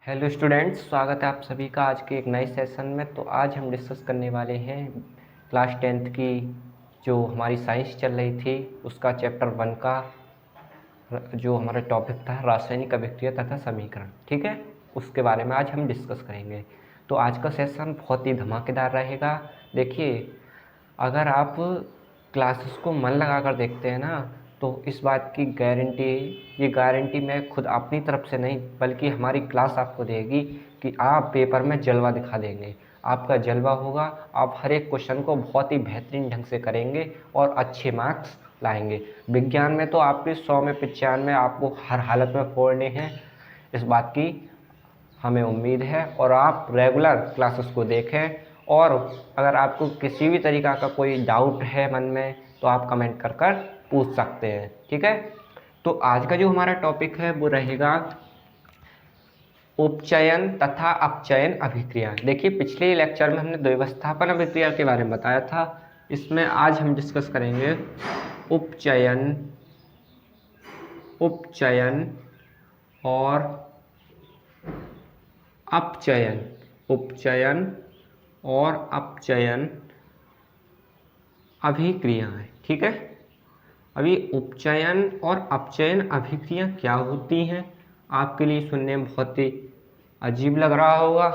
Hello students, स्वागत है आप सभी का आज के एक नए सेशन में। तो आज हम डिस्कस करने वाले हैं क्लास 10th की जो हमारी साइंस चल रही थी उसका चैप्टर 1 का जो हमारा टॉपिक था रासायनिक अभिक्रिया तथा समीकरण। ठीक है, उसके बारे में आज हम डिस्कस करेंगे। तो आज का सेशन बहुत ही धमाकेदार रहेगा। देखिए, अगर आप क्लासेस को मन लगाकर देखते हैं ना, तो इस बात की गारंटी, ये गारंटी मैं खुद अपनी तरफ से नहीं बल्कि हमारी क्लास आपको देगी कि आप पेपर में जलवा दिखा देंगे। आपका जलवा होगा, आप हर एक क्वेश्चन को बहुत ही बेहतरीन ढंग से करेंगे और अच्छे मार्क्स लाएंगे। विज्ञान में तो आपके 100 में 95 आपको हर हालत में फोड़ने हैं, इस बात की हमें उम्मीद है। और आप रेगुलर क्लासेस को देखें, और अगर आपको किसी भी तरीक़ा का कोई डाउट है मन में तो आप कमेंट कर कर पूछ सकते हैं। ठीक है, तो आज का जो हमारा टॉपिक है वो रहेगा उपचयन तथा अपचयन अभिक्रिया। देखिए, पिछले लेक्चर में हमने द्विवस्थापन अभिक्रिया के बारे में बताया था। इसमें आज हम डिस्कस करेंगे उपचयन और अपचयन। उपचयन और अपचयन अभिक्रियाएं। ठीक है, अभी उपचयन और अपचयन अभिक्रिया क्या होती हैं आपके लिए सुनने में बहुत ही अजीब लग रहा होगा,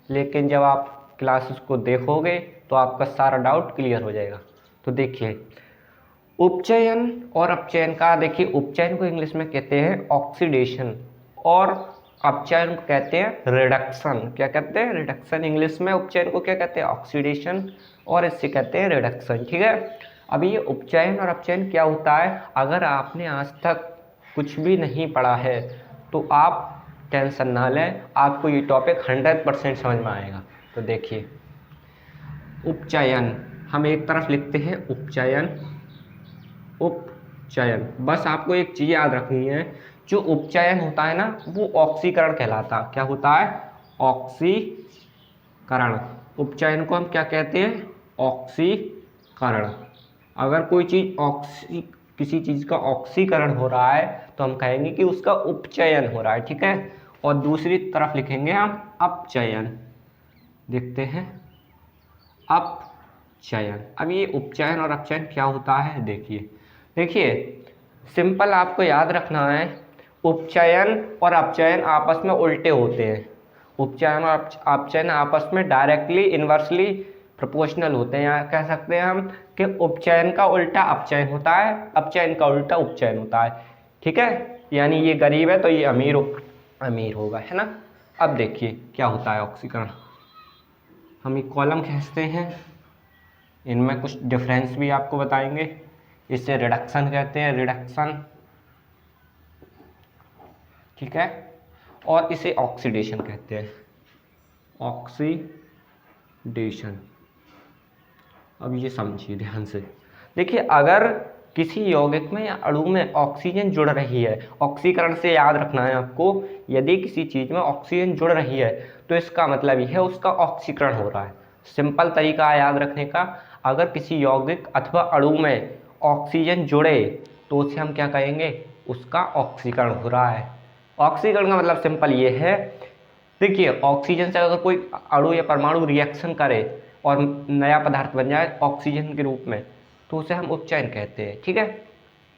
लेकिन जब आप क्लासेस को देखोगे तो आपका सारा डाउट क्लियर हो जाएगा। तो देखिए, उपचयन और अपचयन का, देखिए उपचयन को इंग्लिश में कहते हैं ऑक्सीडेशन और अपचयन को कहते हैं रिडक्शन। क्या कहते हैं? रिडक्शन। इंग्लिश में उपचयन को क्या कहते हैं? ऑक्सीडेशन, और इससे कहते हैं रिडक्शन। ठीक है, अभी ये उपचयन और अपचयन क्या होता है, अगर आपने आज तक कुछ भी नहीं पढ़ा है तो आप टेंशन ना लें, आपको ये टॉपिक 100% समझ में आएगा। तो देखिए, उपचयन हम एक तरफ लिखते हैं उपचयन। उपचयन, बस आपको एक चीज़ याद रखनी है, जो उपचयन होता है ना वो ऑक्सीकरण कहलाता है। क्या होता है? ऑक्सीकरण। उपचयन को हम क्या कहते हैं? ऑक्सीकरण। अगर कोई चीज़ किसी चीज़ का ऑक्सीकरण हो रहा है तो हम कहेंगे कि उसका उपचयन हो रहा है। ठीक है, और दूसरी तरफ लिखेंगे हम अपचयन। देखते हैं अपचयन। अब ये उपचयन और अपचयन क्या होता है, देखिए सिंपल आपको याद रखना है, उपचयन और अपचयन आपस में उल्टे होते हैं। उपचयन और अपचयन आपस में डायरेक्टली इन्वर्सली प्रोपोर्शनल होते हैं। या कह सकते हैं हम कि उपचयन का उल्टा अपचयन होता है, अपचयन का उल्टा उपचयन होता है। ठीक है, यानी ये गरीब है तो ये अमीर होगा, है ना। अब देखिए क्या होता है ऑक्सीकरण। हम ये कॉलम खींचते हैं, इनमें कुछ डिफरेंस भी आपको बताएंगे। इसे रिडक्शन कहते हैं, रिडक्शन। ठीक है, और इसे ऑक्सीडेशन कहते हैं, ऑक्सीडेशन। अब ये समझिए ध्यान से। देखिए, अगर किसी यौगिक में या अणु में ऑक्सीजन जुड़ रही है, ऑक्सीकरण से याद रखना है आपको, यदि किसी चीज़ में ऑक्सीजन जुड़ रही है तो इसका मतलब यह है उसका ऑक्सीकरण हो रहा है। सिंपल तरीका है याद रखने का, अगर किसी यौगिक अथवा अणु में ऑक्सीजन जुड़े तो उसे हम क्या कहेंगे? उसका ऑक्सीकरण हो रहा है। ऑक्सीकरण का मतलब सिंपल ये है, देखिए ऑक्सीजन से अगर कोई अणु या परमाणु रिएक्शन करे और नया पदार्थ बन जाए ऑक्सीजन के रूप में तो उसे हम उपचयन कहते हैं। ठीक है,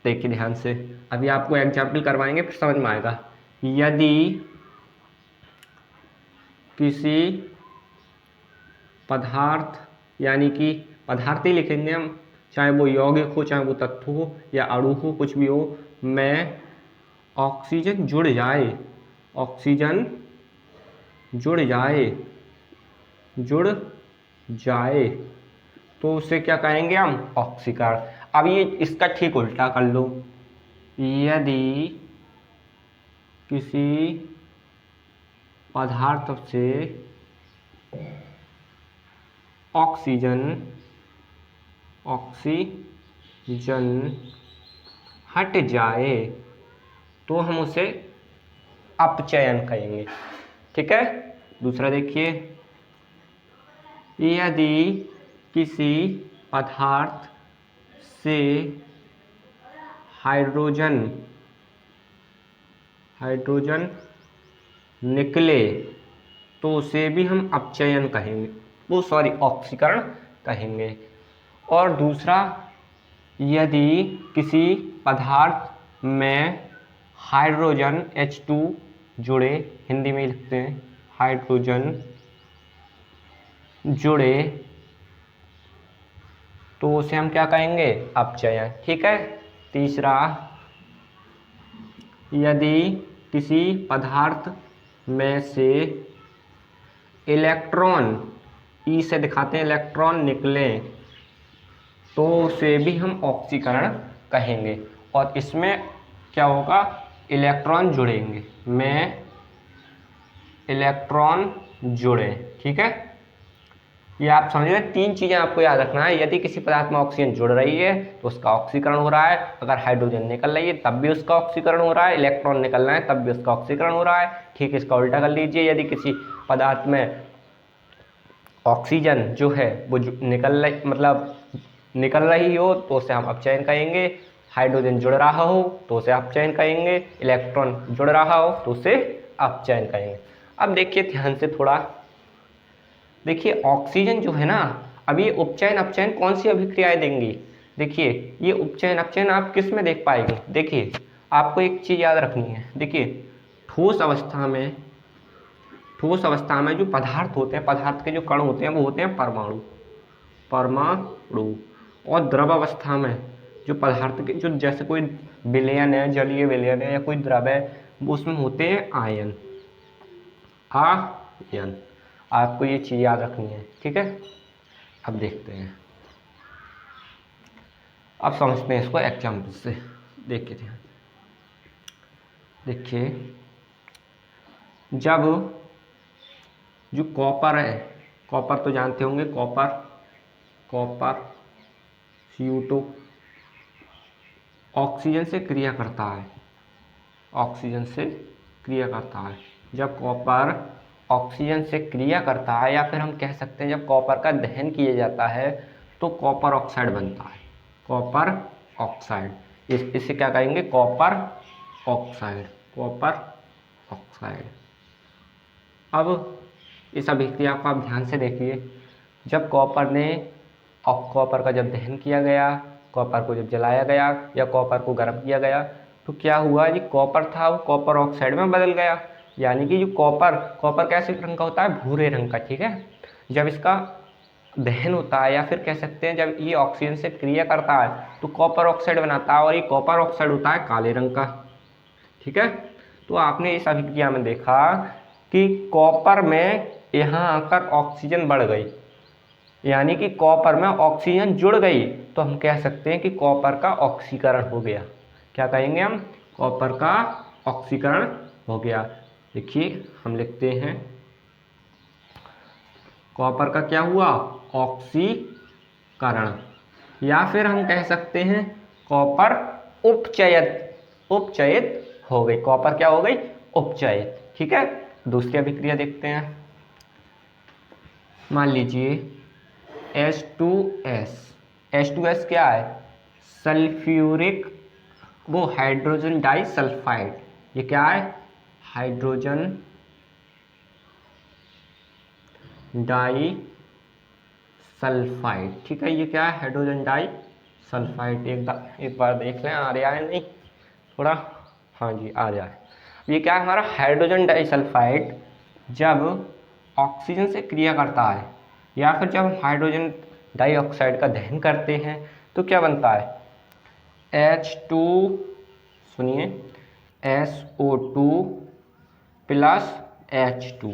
देखिए ध्यान से, अभी आपको एग्जाम्पल करवाएंगे फिर समझ में आएगा। यदि किसी पदार्थ, यानी कि पदार्थ ही लिखेंगे हम, चाहे वो यौगिक हो चाहे वो तत्व हो या अणु हो, कुछ भी हो, में ऑक्सीजन जुड़ जाए, ऑक्सीजन जुड़ जाए तो उसे क्या कहेंगे हम? ऑक्सीकरण। अब ये इसका ठीक उल्टा कर लो, यदि किसी पदार्थ से ऑक्सीजन हट जाए तो हम उसे अपचयन कहेंगे। ठीक है, दूसरा देखिए, यदि किसी पदार्थ से हाइड्रोजन निकले तो उसे भी हम अपचयन कहेंगे, वो सॉरी ऑक्सीकरण कहेंगे। और दूसरा, यदि किसी पदार्थ में हाइड्रोजन H2 जुड़े, हिंदी में लिखते हैं हाइड्रोजन जुड़े, तो उसे हम क्या कहेंगे, अपचयन। ठीक है। तीसरा, यदि किसी पदार्थ में से इलेक्ट्रॉन, ई से दिखाते हैं इलेक्ट्रॉन, निकले तो उसे भी हम ऑक्सीकरण कहेंगे। और इसमें क्या होगा, इलेक्ट्रॉन जुड़ेंगे, में इलेक्ट्रॉन जुड़े। ठीक है, ये आप समझ रहे हैं। 3 चीजें आपको याद रखना है। यदि किसी पदार्थ में ऑक्सीजन जुड़ रही है तो उसका ऑक्सीकरण हो रहा है, अगर हाइड्रोजन निकल रही है तब भी उसका ऑक्सीकरण हो रहा है, इलेक्ट्रॉन निकल रहे हैं तब भी उसका ऑक्सीकरण हो रहा है। ठीक, इसका उल्टा कर लीजिए, यदि किसी पदार्थ में ऑक्सीजन जो है वो निकल रही हो तो उसे हम अपचयन कहेंगे, हाइड्रोजन जुड़ रहा हो तो उसे अपचयन कहेंगे, इलेक्ट्रॉन जुड़ रहा हो तो उसे अपचयन कहेंगे। अब देखिए ध्यान से थोड़ा, देखिए ऑक्सीजन जो है ना, अब ये उपचयन अपचयन कौन सी अभिक्रियाएं देंगी। देखिए ये उपचयन अपचयन आप किस में देख पाएंगे। देखिए आपको एक चीज याद रखनी है, देखिए ठोस अवस्था में जो पदार्थ होते हैं, पदार्थ के जो कण होते हैं वो होते हैं परमाणु। और द्रव अवस्था में जो पदार्थ के, जो जैसे कोई विलयन है, जलीय विलयन है या कोई द्रव है, वो उसमें होते हैं आयन। आपको ये चीज याद रखनी है। ठीक है, अब देखते हैं, अब समझते हैं इसको एग्जाम्पल से। देखिए ध्यान, देखिए जब जो कॉपर है, कॉपर तो जानते होंगे, कॉपर CO2 ऑक्सीजन से क्रिया करता है, जब कॉपर ऑक्सीजन से क्रिया करता है, या फिर हम कह सकते हैं जब कॉपर का दहन किया जाता है तो कॉपर ऑक्साइड बनता है, कॉपर ऑक्साइड। इसे क्या कहेंगे, कॉपर ऑक्साइड। अब इस अभिक्रिया को आप ध्यान से देखिए, जब कॉपर का जब दहन किया गया, कॉपर को जब जलाया गया या कॉपर को गर्म किया गया तो क्या हुआ, ये कॉपर था वो कॉपर ऑक्साइड में बदल गया। यानी कि जो कॉपर कैसे रंग का होता है, भूरे रंग का। ठीक है, जब इसका दहन होता है या फिर कह सकते हैं जब ये ऑक्सीजन से क्रिया करता है तो कॉपर ऑक्साइड बनाता है, और ये कॉपर ऑक्साइड होता है काले रंग का। ठीक है, तो आपने इस अभिक्रिया में देखा कि कॉपर में यहाँ आकर ऑक्सीजन बढ़ गई, यानी कि कॉपर में ऑक्सीजन जुड़ गई, तो हम कह सकते हैं कि कॉपर का ऑक्सीकरण हो गया। क्या कहेंगे हम, कॉपर का ऑक्सीकरण हो गया। देखिए हम लिखते हैं कॉपर का क्या हुआ, ऑक्सीकरण, या फिर हम कह सकते हैं कॉपर उपचयित हो गई, कॉपर क्या हो गई, उपचयित। ठीक है, दूसरी अभिक्रिया देखते हैं। मान लीजिए H2S क्या है, सल्फ्यूरिक, वो हाइड्रोजन डाइसल्फाइड। ये क्या है, हाइड्रोजन डाइसल्फाइड। ठीक है, ये क्या है, हाइड्रोजन डाइसल्फाइड। एक बार देख लें, आ रहा है नहीं थोड़ा, हाँ जी आ रहा है। ये क्या है हमारा, हाइड्रोजन डाइसल्फाइड जब ऑक्सीजन से क्रिया करता है या फिर जब हम हाइड्रोजन डाइऑक्साइड का दहन करते हैं तो क्या बनता है, H2, सुनिए, SO2 प्लस H2।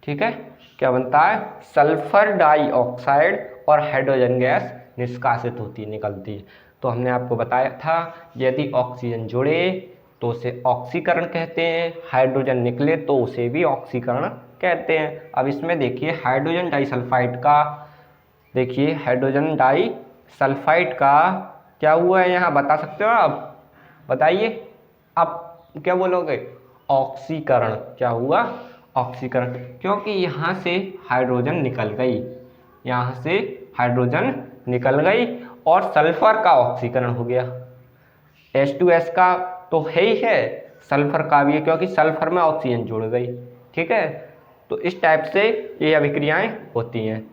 ठीक है, क्या बनता है, सल्फर डाइऑक्साइड और हाइड्रोजन गैस निष्कासित होती है, निकलती है। तो हमने आपको बताया था यदि ऑक्सीजन जुड़े तो उसे ऑक्सीकरण कहते हैं, हाइड्रोजन निकले तो उसे भी ऑक्सीकरण कहते हैं। अब इसमें देखिए हाइड्रोजन डाइसल्फाइड का, देखिए हाइड्रोजन डाइसल्फाइड का क्या हुआ है यहाँ, बता सकते हो आप, बताइए आप क्या बोलोगे, ऑक्सीकरण। क्या हुआ, ऑक्सीकरण, क्योंकि यहाँ से हाइड्रोजन निकल गई, यहाँ से हाइड्रोजन निकल गई और सल्फर का ऑक्सीकरण हो गया। H2S का तो है ही है, सल्फर का भी है, क्योंकि सल्फर में ऑक्सीजन जुड़ गई। ठीक है, तो इस टाइप से ये अभिक्रियाएं होती हैं।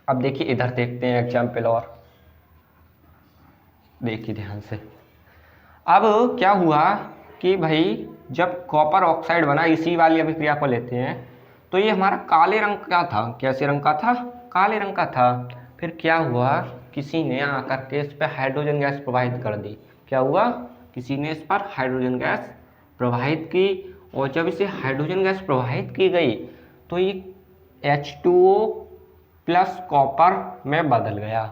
अब देखिए इधर देखते हैं एग्जाम्पल, और देखिए ध्यान से। अब क्या हुआ कि भाई जब कॉपर ऑक्साइड बना, इसी वाली अभिक्रिया को लेते हैं, तो ये हमारा काले रंग का था। कैसे रंग का था? काले रंग का था। फिर क्या हुआ, किसी ने आकर के इस पर हाइड्रोजन गैस प्रवाहित कर दी। क्या हुआ, किसी ने इस पर हाइड्रोजन गैस प्रवाहित की, और जब इसे हाइड्रोजन गैस प्रवाहित की गई तो ये H2O प्लस कॉपर में बदल गया।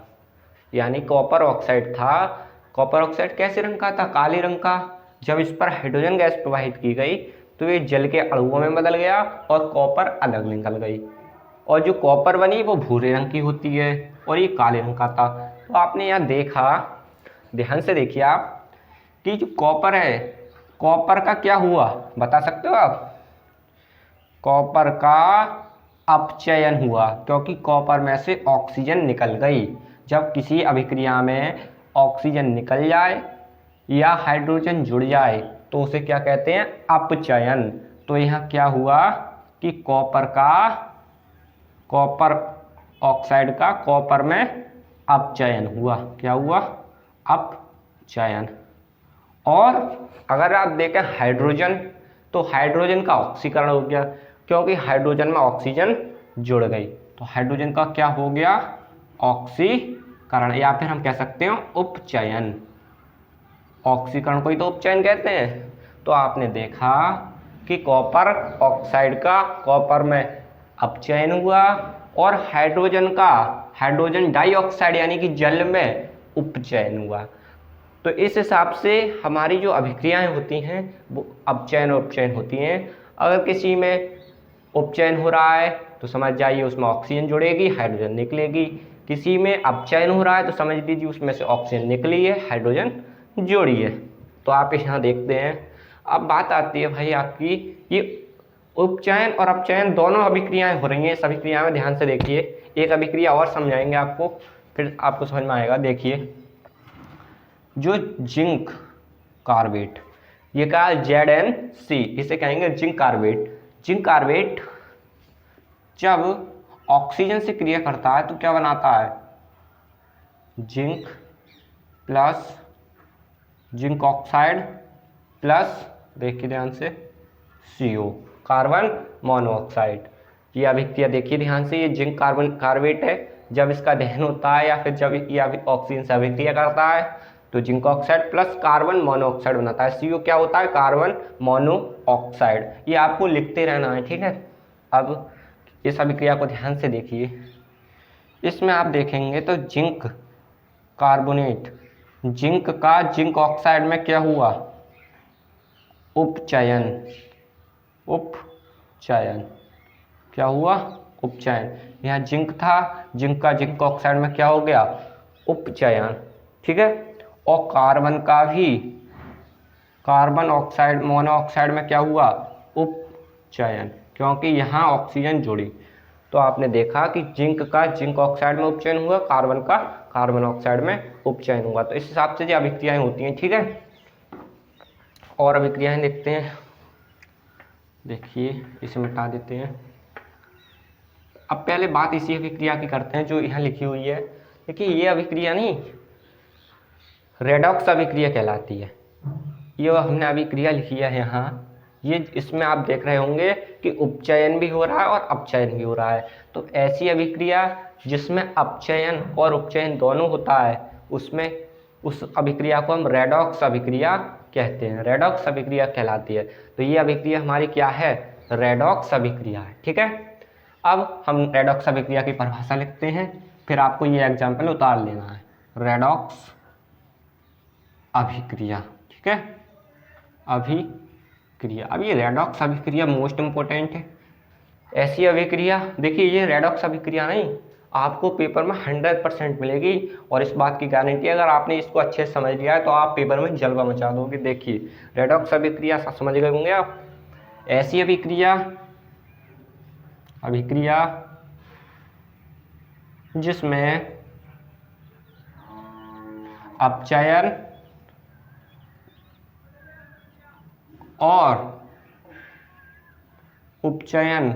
यानी कॉपर ऑक्साइड था, कॉपर ऑक्साइड कैसे रंग का था? काले रंग का। जब इस पर हाइड्रोजन गैस प्रवाहित की गई तो ये जल के अणुओं में बदल गया और कॉपर अलग निकल गई, और जो कॉपर बनी वो भूरे रंग की होती है और ये काले रंग का था। तो आपने यहाँ देखा, ध्यान से देखिए आप, कि जो कॉपर है, कॉपर का क्या हुआ बता सकते हो आप? कॉपर का अपचयन हुआ, क्योंकि कॉपर में से ऑक्सीजन निकल गई। जब किसी अभिक्रिया में ऑक्सीजन निकल जाए या हाइड्रोजन जुड़ जाए तो उसे क्या कहते हैं? अपचयन। तो यहाँ क्या हुआ कि कॉपर ऑक्साइड का कॉपर में अपचयन हुआ। क्या हुआ? अपचयन। और अगर आप देखें हाइड्रोजन, तो हाइड्रोजन का ऑक्सीकरण हो गया, क्योंकि हाइड्रोजन में ऑक्सीजन जुड़ गई। तो हाइड्रोजन का क्या हो गया? ऑक्सीकरण, या फिर हम कह सकते हैं उपचयन। ऑक्सीकरण को ही तो उपचयन कहते हैं। तो आपने देखा कि कॉपर ऑक्साइड का कॉपर में अपचयन हुआ, और हाइड्रोजन डाइऑक्साइड यानी कि जल में उपचयन हुआ। तो इस हिसाब से हमारी जो अभिक्रियाएं होती हैं वो अपचयन और उपचयन होती हैं। अगर किसी में उपचयन हो रहा है तो समझ जाइए उसमें ऑक्सीजन जुड़ेगी, हाइड्रोजन निकलेगी। किसी में अपचयन हो रहा है तो समझ लीजिए उसमें से ऑक्सीजन निकली है, हाइड्रोजन जोड़ी है। तो आप यहाँ देखते हैं। अब बात आती है भाई आपकी, ये उपचयन और अपचयन दोनों अभिक्रियाएं हो रही हैं। इस अभिक्रिया में ध्यान से देखिए, एक अभिक्रिया और समझाएंगे आपको, फिर आपको समझ में आएगा। देखिए, जो जिंक कार्बेट, ये कहा ZnC, इसे कहेंगे जिंक कार्बेट। जिंक कार्बेट जब ऑक्सीजन से क्रिया करता है तो क्या बनाता है? Zinc plus zinc oxide plus, देखिए ध्यान से, CO, कार्बन मोनोऑक्साइड। ये अभिक्रिया देखिए ध्यान से, ये जिंक कार्बन कार्बेट है। जब इसका दहन होता है या फिर जब ये ऑक्सीजन से अभिक्रिया करता है तो zinc oxide plus carbon monoxide बनाता है। CO क्या होता है? Carbon monoxide. ये आपको लिखते रहना है, ठीक है। अब इस अभिक्रिया को ध्यान से देखिए, इसमें आप देखेंगे तो जिंक कार्बोनेट, जिंक का जिंक ऑक्साइड में क्या हुआ? उपचयन। उपचयन क्या हुआ? उपचयन। यहाँ जिंक था, जिंक का जिंक ऑक्साइड में क्या हो गया? उपचयन, ठीक है। और कार्बन का भी कार्बन ऑक्साइड मोनोऑक्साइड में क्या हुआ? उपचयन, क्योंकि यहाँ ऑक्सीजन जुड़ी। तो आपने देखा कि जिंक का जिंक ऑक्साइड में उपचयन हुआ, कार्बन का कार्बन ऑक्साइड में उपचयन हुआ। तो इस हिसाब से जो अभिक्रियाएं होती हैं, ठीक है। और अभिक्रियाएं देखते हैं। देखिए, इसे मिटा देते हैं। अब पहले बात इसी अभिक्रिया की करते हैं जो यहाँ लिखी हुई है। देखिए, ये अभिक्रिया नहीं, रेडॉक्स अभिक्रिया कहलाती है। ये हमने अभिक्रिया लिखी है यहाँ, ये इसमें आप देख रहे होंगे कि उपचयन भी हो रहा है और अपचयन भी हो रहा है। तो ऐसी अभिक्रिया जिसमें अपचयन और उपचयन दोनों होता है, उसमें उस अभिक्रिया को हम रेडॉक्स अभिक्रिया कहते हैं, रेडॉक्स अभिक्रिया कहलाती है। तो ये अभिक्रिया हमारी क्या है? रेडॉक्स अभिक्रिया है, ठीक है। अब हम रेडॉक्स अभिक्रिया की परिभाषा लिखते हैं, फिर आपको ये एग्जाम्पल उतार लेना है। रेडॉक्स अभिक्रिया, ठीक है, अभिक्रिया। अब ये रेडॉक्स अभिक्रिया मोस्ट इंपॉर्टेंट है। ऐसी अभिक्रिया, देखिए ये रेडॉक्स अभिक्रिया नहीं, आपको पेपर में 100% मिलेगी, और इस बात की गारंटी, अगर आपने इसको अच्छे से समझ लिया है तो आप पेपर में जलवा मचा दोगे। देखिए, रेडॉक्स अभिक्रिया समझ गए होंगे आप। ऐसी अभिक्रिया जिसमें अपचयन और उपचयन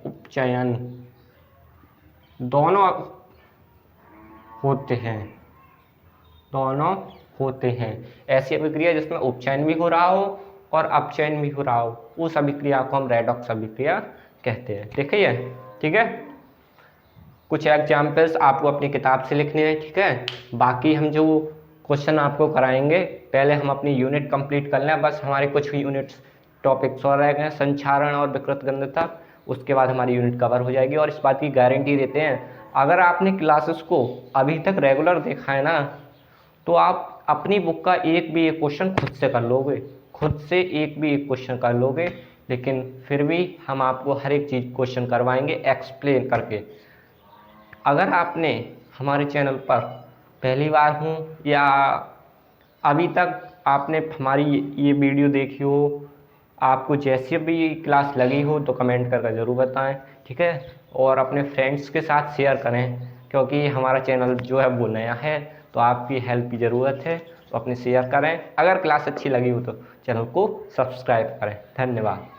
उपचयन दोनों होते हैं। ऐसी अभिक्रिया जिसमें उपचयन भी हो रहा हो और अपचयन भी हो रहा हो, उस अभिक्रिया को हम रेडॉक्स अभिक्रिया कहते हैं। देखिए, ठीक है। कुछ एग्जाम्पल्स आपको अपनी किताब से लिखने हैं, ठीक है। बाकी हम जो क्वेश्चन आपको कराएंगे, पहले हम अपनी यूनिट कंप्लीट कर लें, बस हमारे कुछ यूनिट्स टॉपिक्स और रह गए, संचारण और विकृत गंधता, उसके बाद हमारी यूनिट कवर हो जाएगी। और इस बात की गारंटी देते हैं, अगर आपने क्लासेस को अभी तक रेगुलर देखा है ना, तो आप अपनी बुक का एक भी एक क्वेश्चन खुद से कर लोगे, खुद से एक भी एक क्वेश्चन कर लोगे। लेकिन फिर भी हम आपको हर एक चीज़ क्वेश्चन करवाएंगे एक्सप्लेन करके। अगर आपने हमारे चैनल पर पहली बार हो या अभी तक आपने हमारी ये वीडियो देखी हो, आपको जैसी भी क्लास लगी हो तो कमेंट करके ज़रूर बताएं, ठीक है। और अपने फ्रेंड्स के साथ शेयर करें, क्योंकि हमारा चैनल जो है वो नया है, तो आपकी हेल्प की ज़रूरत है। तो अपने शेयर करें। अगर क्लास अच्छी लगी हो तो चैनल को सब्सक्राइब करें। धन्यवाद।